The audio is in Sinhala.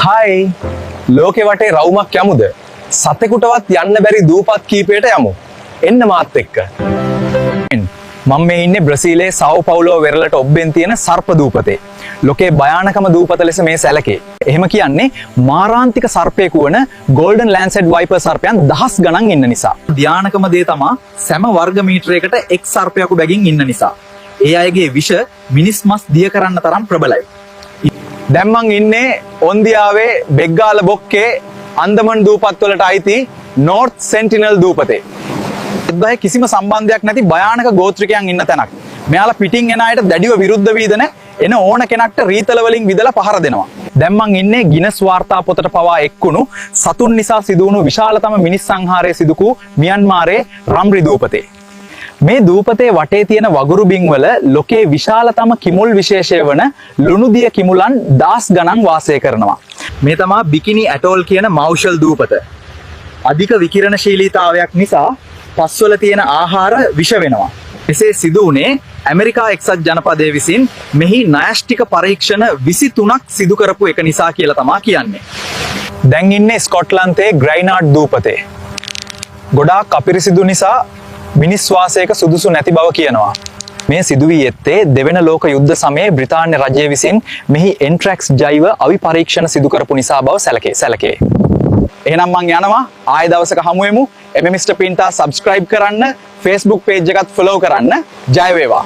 හායි ලෝකෙ වටේ රවුමක් යමුද? සතෙකුටවත් යන්න බැරි දූපත් කීපයට යමු. එන්න මාත් එක්ක. මම මේ ඉන්නේ බ්‍රසීලයේ සාවෝ පවුලෝ වෙරළට ඔබ්බෙන් තියෙන සර්ප දූපතේ. ලෝකේ භයානකම දූපත ලෙස මේ සැලකේ. එහෙම කියන්නේ මාරාන්තික සර්පයෙකු වන ගෝල්ඩන් ලෑන්සෙඩ් වයිපර් සර්පයන් දහස් ගණන් ඉන්න නිසා. ධානකම දේ තමා සෑම වර්ග මීටරයකට එක් සර්පයෙකු බැගින් ඉන්න නිසා. ඒ අයගේ විෂ මිනිස් මස් දිය කරන්න තරම් ප්‍රබලයි. දැන් මං ඉන්නේ ඔන්දියාවේ බෙග්ගාල බොක්කේ අන්දමන් දූපත් වලට අයිති නෝර්ත් සෙන්ටිනල් දූපතේ. එද්දායේ කිසිම සම්බන්ධයක් නැති භයානක ගෝත්‍රිකයන් ඉන්න තැනක්. මෙයාලා පිටින් එන අයට දැඩිව විරුද්ධ වීදන එන ඕන කෙනෙක්ට රීතල වලින් විදලා පහර දෙනවා. දැන් මං ඉන්නේ ගිනස් වාර්තා පොතට පවා එක්කුණු සතුන් නිසා සිදු වුණු විශාලතම මිනිස් සංහාරය සිදු වූ මියන්මාරයේ රම්රි දූපතේ. මේ දූපතේ වටේ තියෙන වගුරු බිම් වල ලෝකේ විශාලතම කිමුල් විශේෂය වන ලුණුදිය කිමුලන් දහස් ගණන් වාසය කරනවා. මේ තමා බිකිනි ඇටෝල් කියන මෞෂල් දූපත. අධික විකිරණශීලීතාවයක් නිසා පස්වල තියෙන ආහාර විෂ වෙනවා. එසේ සිදු වුණේ ඇමරිකා එක්සත් ජනපදයේ විසින් මෙහි න්‍යෂ්ටික පරීක්ෂණ 23ක් සිදු කරපු එක නිසා කියලා තමා කියන්නේ. දැන් ඉන්නේ ස්කොට්ලන්තයේ ග්‍රයිනාඩ් දූපතේ. ගොඩාක් අපිරිසිදු නිසා මිනිස් වාසයක සුදුසු නැති බව කියනවා. මේ සිදුවී ඇත්තේ දෙවන ලෝක යුද්ධ සමයේ බ්‍රිතාන්‍ය රජය විසින් මෙහි එන්ට්‍රැක්ස් ජෛව අවි පරීක්ෂණ සිදු කරපු නිසා බව සැලකේ. එහෙනම් මං යනවා ආයෙ දවසක හමු වෙමු. එමෙ මිස්ටර් පින්ටා සබ්ස්ක්‍රයිබ් කරන්න, Facebook page එකත් follow කරන්න. ජය වේවා.